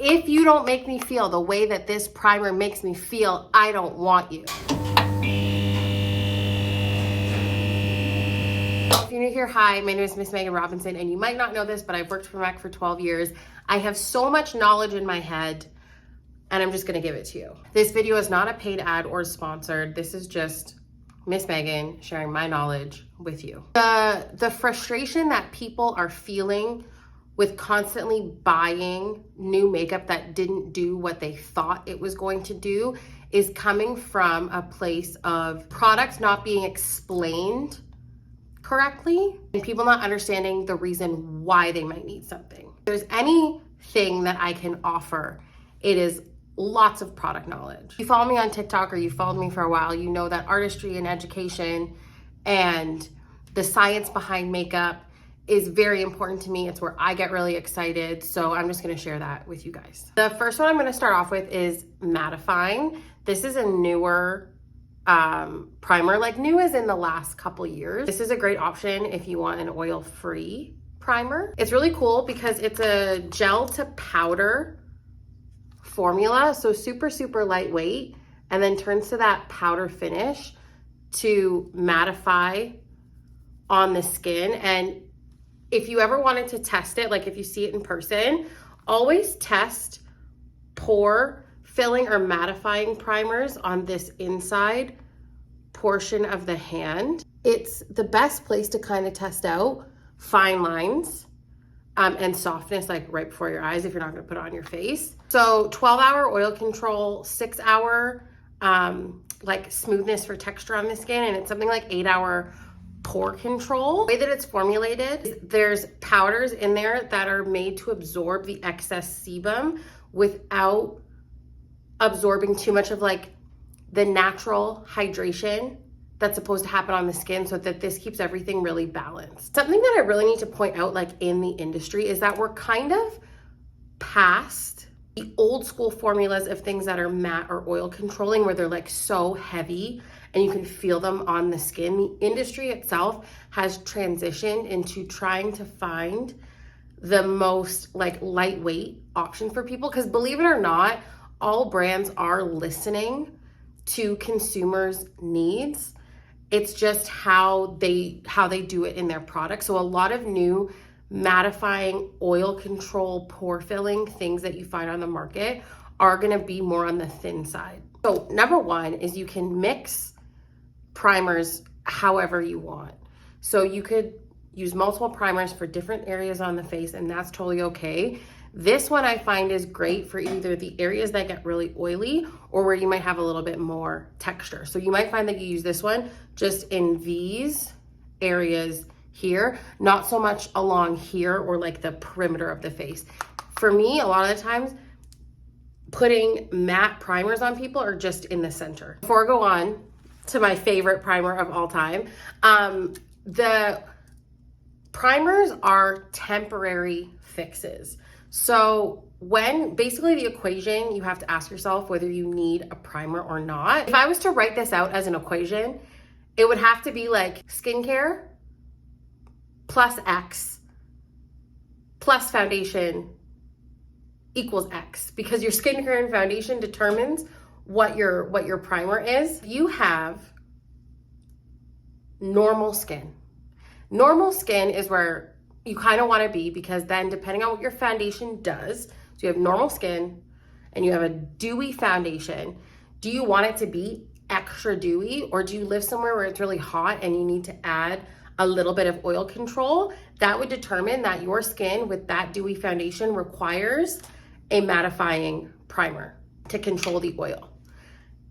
If you don't make me feel the way that this primer makes me feel, I don't want you. If you're new here, hi, my name is Miss Megan Robinson, and you might not know this, but I've worked for MAC for 12 years. I have so much knowledge in my head, and I'm just gonna give it to you. This video is not a paid ad or sponsored. This is just Miss Megan sharing my knowledge with you. The frustration that people are feeling with constantly buying new makeup that didn't do what they thought it was going to do is coming from a place of products not being explained correctly and people not understanding the reason why they might need something. If there's anything that I can offer, it is lots of product knowledge. If you follow me on TikTok or you followed me for a while, you know that artistry and education and the science behind makeup is very important to me. It's where I get really excited. So I'm just gonna share that with you guys. The first one I'm gonna start off with is MATTIFINE. This is a newer primer, like new as in the last couple years. This is a great option if you want an oil-free primer. It's really cool because it's a gel to powder formula. So super, super lightweight, and then turns to that powder finish to mattify on the skin. And if you ever wanted to test it, like if you see it in person, always test pore filling or mattifying primers on this inside portion of the hand. It's the best place to kind of test out fine lines and softness, like right before your eyes if you're not gonna put it on your face. So 12-hour oil control, 6-hour like smoothness for texture on the skin, and it's something like 8-hour pore control. The way that it's formulated, there's powders in there that are made to absorb the excess sebum without absorbing too much of like the natural hydration that's supposed to happen on the skin, so that this keeps everything really balanced. Something that I really need to point out, like in the industry, is that we're kind of past the old school formulas of things that are matte or oil controlling, where they're like so heavy and you can feel them on the skin. The industry itself has transitioned into trying to find the most like lightweight option for people, because believe it or not, all brands are listening to consumers' needs. It's just how they do it in their products. So a lot of new mattifying, oil control, pore filling things that you find on the market are gonna be more on the thin side. So number one is you can mix primers however you want. So you could use multiple primers for different areas on the face, and that's totally okay. This one I find is great for either the areas that get really oily or where you might have a little bit more texture. So you might find that you use this one just in these areas here, not so much along here or like the perimeter of the face. For me, a lot of the times, putting matte primers on people are just in the center. Before I go on to my favorite primer of all time, the primers are temporary fixes. So when basically the equation, you have to ask yourself whether you need a primer or not. If I was to write this out as an equation, it would have to be like skincare plus X plus foundation equals X, because your skincare and foundation determines what your primer is. You have normal skin. Normal skin is where you kind of want to be, because then depending on what your foundation does, so you have normal skin and you have a dewy foundation, do you want it to be extra dewy, or do you live somewhere where it's really hot and you need to add a little bit of oil control? That would determine that your skin with that dewy foundation requires a mattifying primer to control the oil.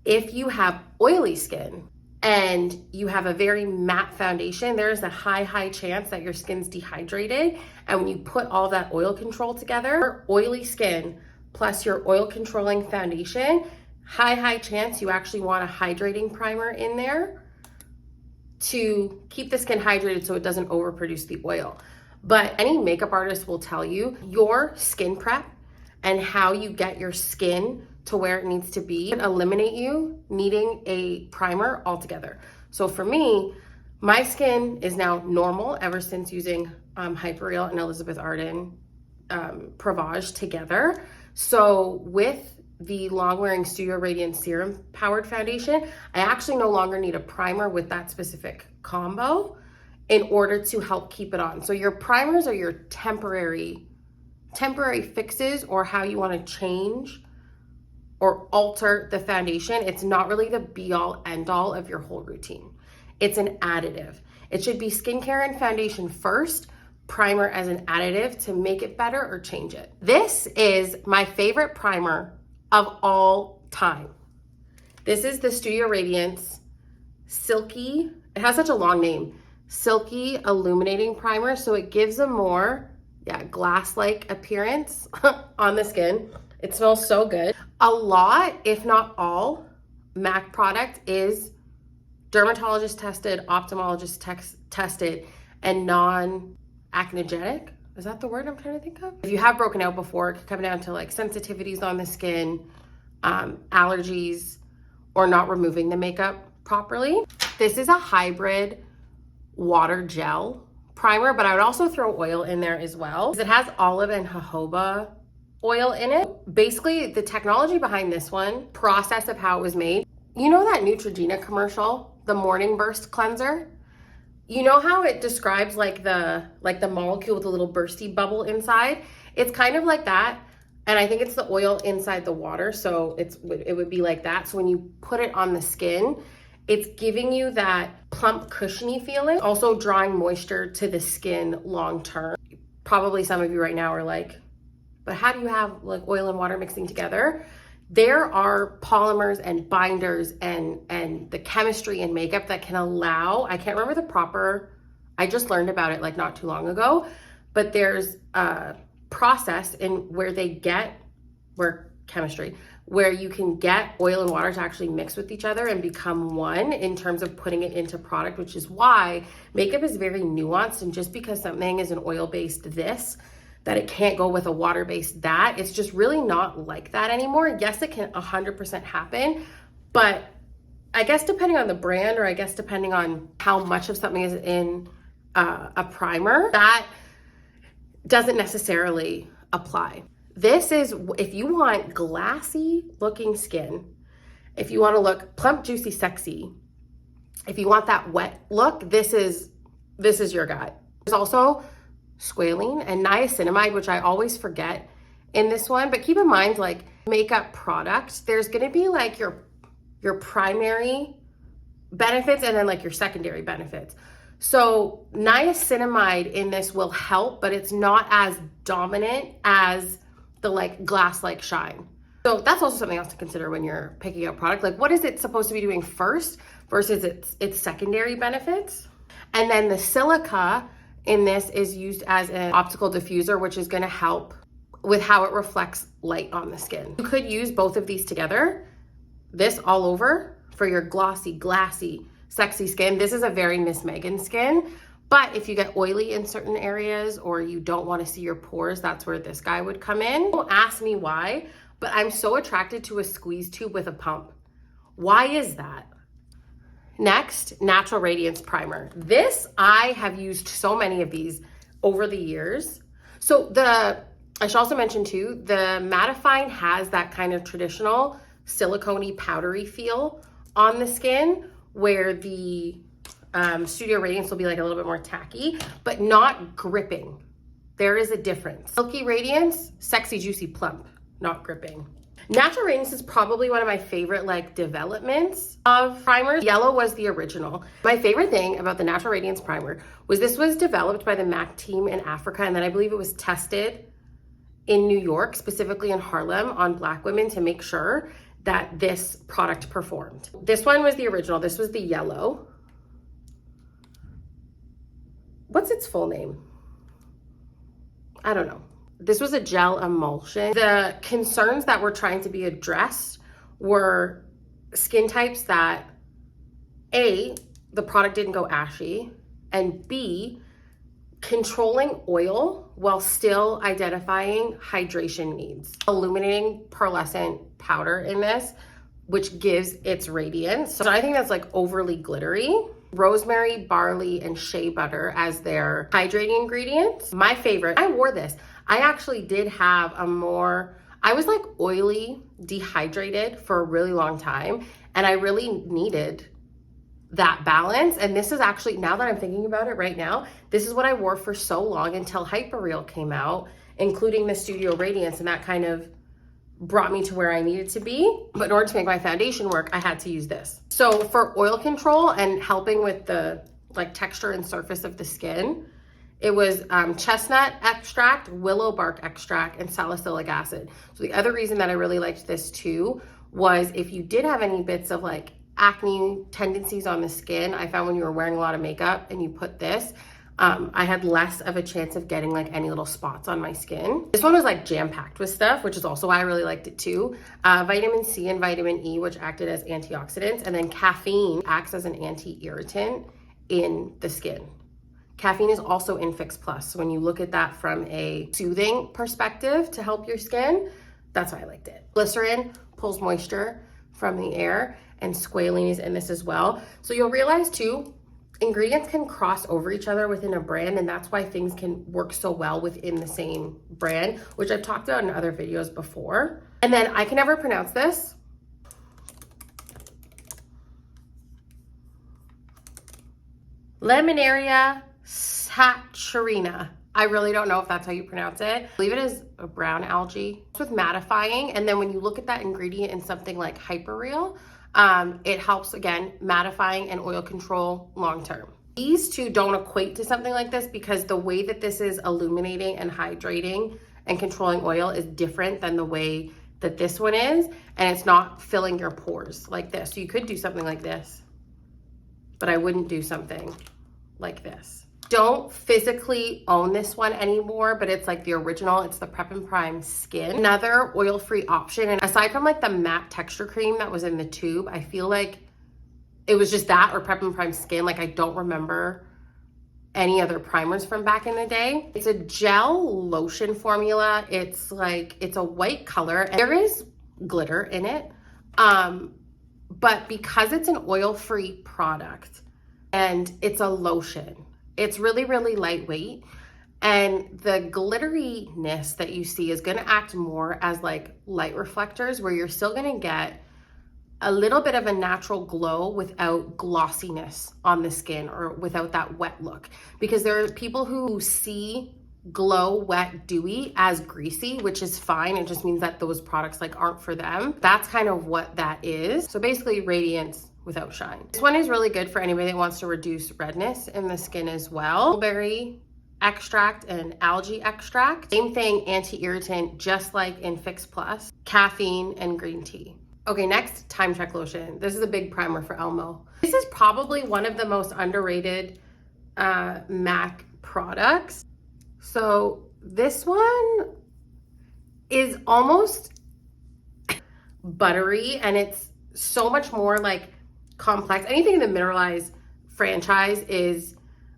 If you have oily skin and you have a very matte foundation, there's a high chance that your skin's dehydrated. And when you put all that oil control together, oily skin plus your oil controlling foundation, high chance you actually want a hydrating primer in there to keep the skin hydrated so it doesn't overproduce the oil. But any makeup artist will tell you your skin prep and how you get your skin to where it needs to be and eliminate you needing a primer altogether. So for me, my skin is now normal ever since using Hyperreal and Elizabeth Arden Provage together. So with the long-wearing Studio Radiance Serum Powered Foundation, I actually no longer need a primer with that specific combo in order to help keep it on. So your primers are your temporary fixes, or how you want to change or alter the foundation. It's not really the be-all end-all of your whole routine. It's an additive. It should be skincare and foundation first, primer as an additive to make it better or change it. This is my favorite primer of all time. This is the Studio Radiance Silky, it has such a long name, Silky Illuminating Primer. So it gives a more glass-like appearance on the skin. It smells so good. A lot, if not all, MAC product is dermatologist tested, ophthalmologist tested, and non-acnogenic. Is that the word I'm trying to think of? If you have broken out before, it could come down to like sensitivities on the skin, allergies, or not removing the makeup properly. This is a hybrid water gel primer, but I would also throw oil in there as well. It has olive and jojoba oil in it. Basically, the technology behind this one, process of how it was made. You know that Neutrogena commercial, the Morning Burst cleanser? You know how it describes like the molecule with a little bursty bubble inside? It's kind of like that. And I think it's the oil inside the water. So it would be like that. So when you put it on the skin, it's giving you that plump, cushiony feeling, also drawing moisture to the skin long term. Probably some of you right now are like, but how do you have like oil and water mixing together? There are polymers and binders and the chemistry in makeup that can allow, I can't remember the proper, I just learned about it like not too long ago, but there's a process in where you can get oil and water to actually mix with each other and become one in terms of putting it into product, which is why makeup is very nuanced. And just because something is an oil-based that it can't go with a water-based that, it's just really not like that anymore. Yes, it can 100% happen, but I guess depending on the brand, or I guess depending on how much of something is in a primer, that doesn't necessarily apply. This is, if you want glassy looking skin, if you want to look plump, juicy, sexy, if you want that wet look, this is your guy. There's also squalene and niacinamide, which I always forget in this one, but keep in mind, like makeup products, there's going to be like your primary benefits and then like your secondary benefits. So niacinamide in this will help, but it's not as dominant as the like glass-like shine. So that's also something else to consider when you're picking out product. Like, what is it supposed to be doing first versus its secondary benefits? And then the silica in this is used as an optical diffuser, which is going to help with how it reflects light on the skin. You could use both of these together, this all over for your glossy, glassy, sexy skin. This is a very Miss Megan skin, but if you get oily in certain areas or you don't want to see your pores, that's where this guy would come in. Don't ask me why, but I'm so attracted to a squeeze tube with a pump. Why is that? Next, Natural Radiance Primer. This, I have used so many of these over the years. So I should also mention too, the Mattifine has that kind of traditional silicone-y powdery feel on the skin, where the Studio Radiance will be like a little bit more tacky, but not gripping. There is a difference. Silky Radiance, sexy, juicy, plump, not gripping. Natural Radiance is probably one of my favorite like developments of primers. Yellow was the original. My favorite thing about the Natural Radiance Primer was this was developed by the MAC team in Africa, and then I believe it was tested in New York, specifically in Harlem, on Black women to make sure that this product performed. This one was the original. This was the yellow. What's its full name? I don't know. This was a gel emulsion. The concerns that were trying to be addressed were skin types that A, the product didn't go ashy, and B, controlling oil while still identifying hydration needs. Illuminating pearlescent powder in this, which gives its radiance. So I think that's like overly glittery. Rosemary, barley, and shea butter as their hydrating ingredients. My favorite, I wore this. I actually did have a more I was like oily, dehydrated for a really long time, and I really needed that balance. And this is actually, now that I'm thinking about it right now, this is what I wore for so long until Hyperreal came out, including the Studio Radiance, and that kind of brought me to where I needed to be. But in order to make my foundation work, I had to use this. So for oil control and helping with the like texture and surface of the skin, it was chestnut extract, willow bark extract, and salicylic acid. So the other reason that I really liked this too was if you did have any bits of like acne tendencies on the skin, I found when you were wearing a lot of makeup and you put this, I had less of a chance of getting like any little spots on my skin. This one was like jam-packed with stuff, which is also why I really liked it too. Vitamin C and vitamin E, which acted as antioxidants, and then caffeine acts as an anti-irritant in the skin. Caffeine is also in Fix Plus. So when you look at that from a soothing perspective to help your skin, that's why I liked it. Glycerin pulls moisture from the air, and squalene is in this as well. So you'll realize too, ingredients can cross over each other within a brand, and that's why things can work so well within the same brand, which I've talked about in other videos before. And then I can never pronounce this. Laminaria saturina. I really don't know if that's how you pronounce it. I believe it is a brown algae. It's with mattifying, and then when you look at that ingredient in something like Hyperreal, it helps, again, mattifying and oil control long term. These two don't equate to something like this because the way that this is illuminating and hydrating and controlling oil is different than the way that this one is, and it's not filling your pores like this. So you could do something like this, but I wouldn't do something like this. Don't physically own this one anymore, but it's like the original. It's the Prep and Prime Skin. Another oil-free option. And aside from like the matte texture cream that was in the tube, I feel like it was just that or Prep and Prime Skin. Like I don't remember any other primers from back in the day. It's a gel lotion formula. It's like, it's a white color. And there is glitter in it. But because it's an oil-free product and it's a lotion, it's really, really lightweight, and the glitteriness that you see is gonna act more as like light reflectors, where you're still gonna get a little bit of a natural glow without glossiness on the skin or without that wet look. Because there are people who see glow, wet, dewy as greasy, which is fine. It just means that those products like aren't for them. That's kind of what that is. So basically radiance without shine. This one is really good for anybody that wants to reduce redness in the skin as well. Mulberry extract and algae extract. Same thing, anti-irritant, just like in Fix Plus. Caffeine and green tea. Okay, next, TIMECHECK lotion. This is a big primer for Elmo. This is probably one of the most underrated MAC products. So this one is almost buttery, and it's so much more like complex. Anything in the Mineralize franchise is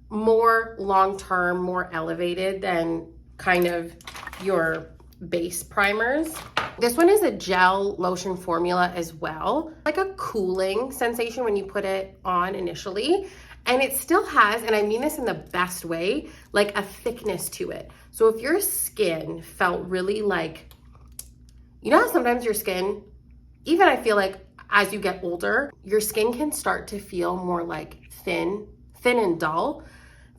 more long-term, more elevated than kind of your base primers. This one is a gel lotion formula as well, like a cooling sensation when you put it on initially. And it still has, and I mean this in the best way, like a thickness to it. So if your skin felt really like, you know how sometimes your skin, even I feel like as you get older, your skin can start to feel more like thin and dull.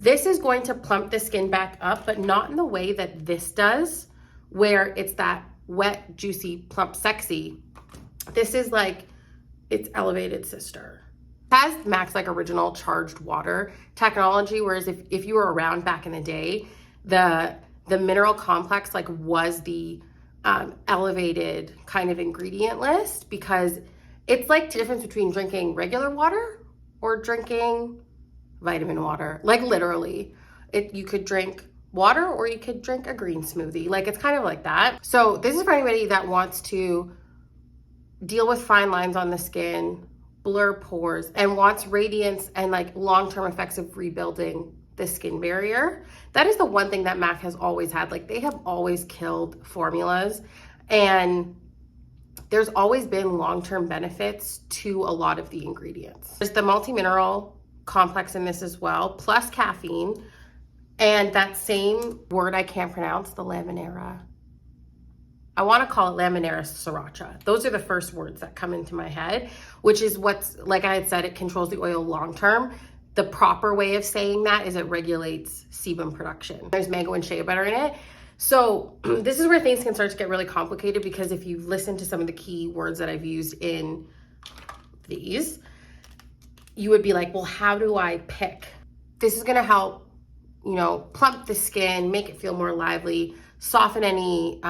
This is going to plump the skin back up, but not in the way that this does, where it's that wet, juicy, plump, sexy. This is like its elevated sister. It has MAC's like original charged water technology, whereas if you were around back in the day, the mineral complex like was the elevated kind of ingredient list, because it's like the difference between drinking regular water or drinking vitamin water. Like literally, you could drink water or you could drink a green smoothie. Like it's kind of like that. So this is for anybody that wants to deal with fine lines on the skin, blur pores, and wants radiance and like long-term effects of rebuilding the skin barrier. That is the one thing that MAC has always had. Like they have always killed formulas, and there's always been long-term benefits to a lot of the ingredients. There's the multi-mineral complex in this as well, plus caffeine, and that same word I can't pronounce, the Laminaria I want to call it Laminaris sriracha. Those are the first words that come into my head, which is what's, like I had said, it controls the oil long term. The proper way of saying that is it regulates sebum production. There's mango and shea butter in it. So this is where things can start to get really complicated, because if you listen to some of the key words that I've used in these, you would be like, well, how do I pick? This is going to help, you know, plump the skin, make it feel more lively, soften any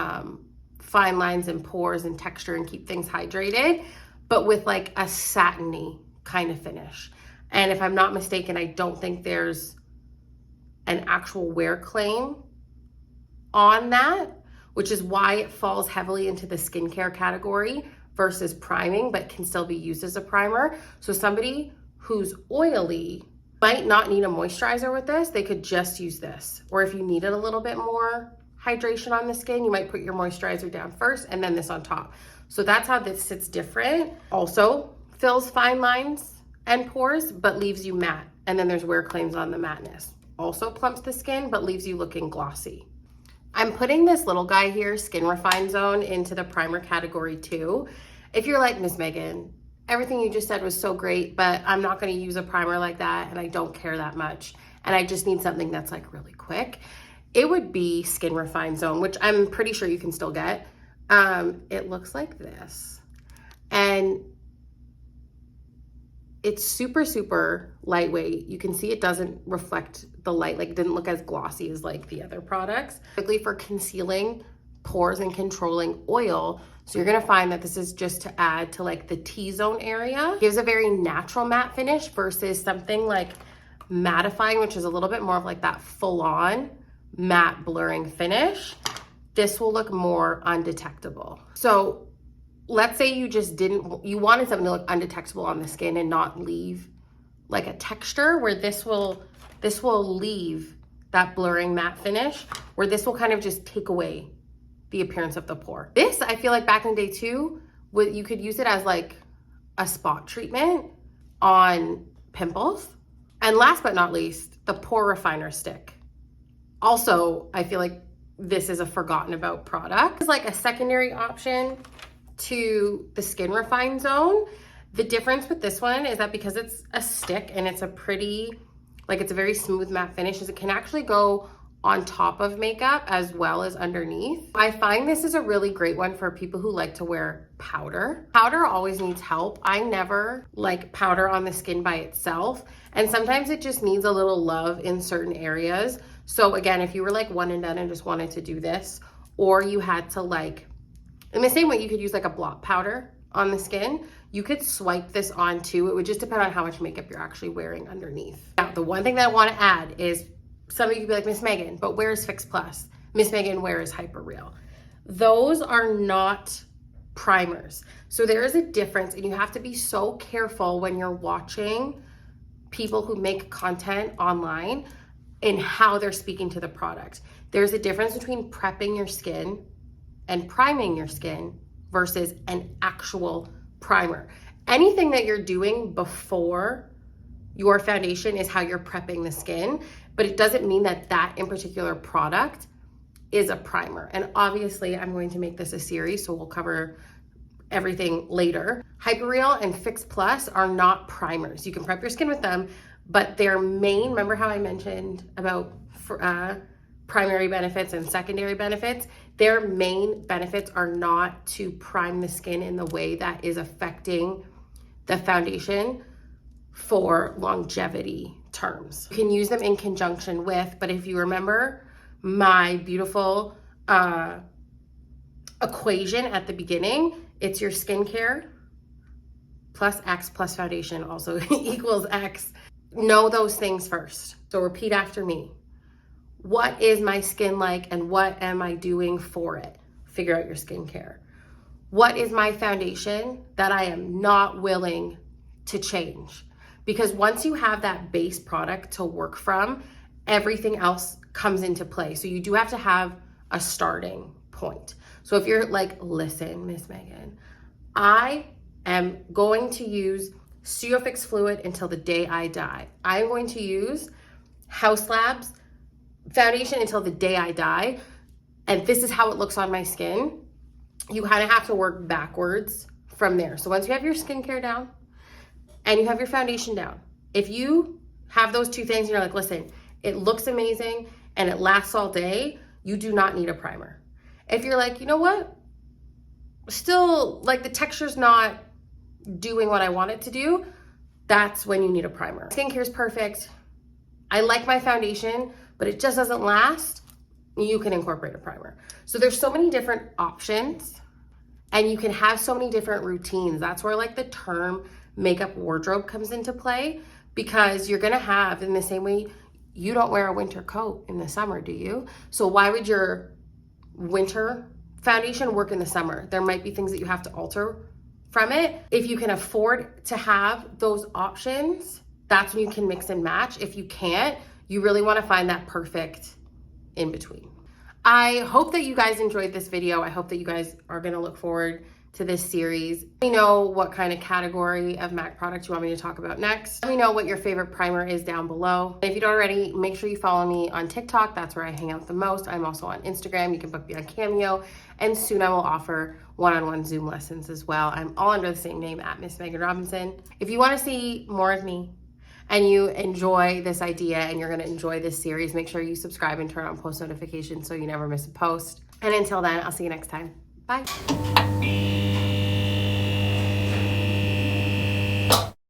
fine lines and pores and texture, and keep things hydrated, but with like a satiny kind of finish. And if I'm not mistaken, I don't think there's an actual wear claim on that, which is why it falls heavily into the skincare category versus priming, but can still be used as a primer. So somebody who's oily might not need a moisturizer with this. They could just use this. Or if you needed a little bit more hydration on the skin, you might put your moisturizer down first and then this on top. So that's how this sits different. Also fills fine lines and pores, but leaves you matte. And then there's wear claims on the matteness. Also plumps the skin, but leaves you looking glossy. I'm putting this little guy here, Skin Refine Zone, into the primer category too. If you're like, Miss Megan, everything you just said was so great, but I'm not gonna use a primer like that and I don't care that much, and I just need something that's like really quick, it would be Skin Refine Zone, which I'm pretty sure you can still get. It looks like this. And it's super, super lightweight. You can see it doesn't reflect the light, like it didn't look as glossy as like the other products. Particularly for concealing pores and controlling oil. So you're gonna find that this is just to add to like the T-zone area. It gives a very natural matte finish versus something like mattifying, which is a little bit more of like that full-on matte blurring finish. This will look more undetectable. So let's say you just you wanted something to look undetectable on the skin and not leave like a texture, where this will leave that blurring matte finish, where this will kind of just take away the appearance of the pore. This, I feel like back in the day too, you could use it as like a spot treatment on pimples. And last but not least, the Pore Refiner Stick. Also, I feel like this is a forgotten about product. It's like a secondary option to the Skin Refine Zone. The difference with this one is that because it's a stick and it's a pretty, like it's a very smooth matte finish, is it can actually go on top of makeup as well as underneath. I find this is a really great one for people who like to wear powder. Powder always needs help. I never like powder on the skin by itself, and sometimes it just needs a little love in certain areas. So again, if you were like one and done and just wanted to do this, or you had to like, in the same way you could use like a blot powder on the skin, you could swipe this on too. It would just depend on how much makeup you're actually wearing underneath. Now, the one thing that I want to add is, some of you could be like, Miss Megan, but where is Fix Plus? Miss Megan, where is Hyper Real? Those are not primers. So there is a difference, and you have to be so careful when you're watching people who make content online and how they're speaking to the product. There's a difference between prepping your skin and priming your skin versus an actual primer. Anything that you're doing before your foundation is how you're prepping the skin, but it doesn't mean that that in particular product is a primer. And obviously I'm going to make this a series, so we'll cover everything later. Hyperreal and Fix Plus are not primers. You can prep your skin with them, but their main, remember how I mentioned about primary benefits and secondary benefits? Their main benefits are not to prime the skin in the way that is affecting the foundation for longevity terms. You can use them in conjunction with, but if you remember my beautiful equation at the beginning, it's your skincare plus X plus foundation also equals X. Know those things first. So repeat after me. What is my skin like and what am I doing for it? Figure out your skincare. What is my foundation that I am not willing to change? Because once you have that base product to work from, everything else comes into play. So you do have to have a starting point. So if you're like, listen, Miss Megan, I am going to use Studiofix Fluid until the day I die. I'm going to use House Labs foundation until the day I die. And this is how it looks on my skin. you kind of have to work backwards from there. So once you have your skincare down and you have your foundation down, if you have those two things and you're like, listen, it looks amazing and it lasts all day, you do not need a primer. If you're like, you know what, still like the texture's not doing what I want it to do, that's when you need a primer. Skincare is perfect. I like my foundation, but it just doesn't last. You can incorporate a primer. So there's so many different options and you can have so many different routines. That's where like the term makeup wardrobe comes into play, because you're gonna have, in the same way, you don't wear a winter coat in the summer, do you? So why would your winter foundation work in the summer? There might be things that you have to alter from it. If you can afford to have those options, that's when you can mix and match. If you can't, you really wanna find that perfect in between. I hope that you guys enjoyed this video. I hope that you guys are gonna look forward to this series. Let me know what kind of category of MAC product you want me to talk about next. Let me know what your favorite primer is down below. If you don't already, make sure you follow me on TikTok. That's where I hang out the most. I'm also on Instagram. You can book me on CAMEO. And soon I will offer one-on-one Zoom lessons as well. I'm all under the same name at Miss Megan Robinson. If you wanna see more of me, and you enjoy this idea and you're gonna enjoy this series, make sure you subscribe and turn on post notifications so you never miss a post. And until then, I'll see you next time. Bye.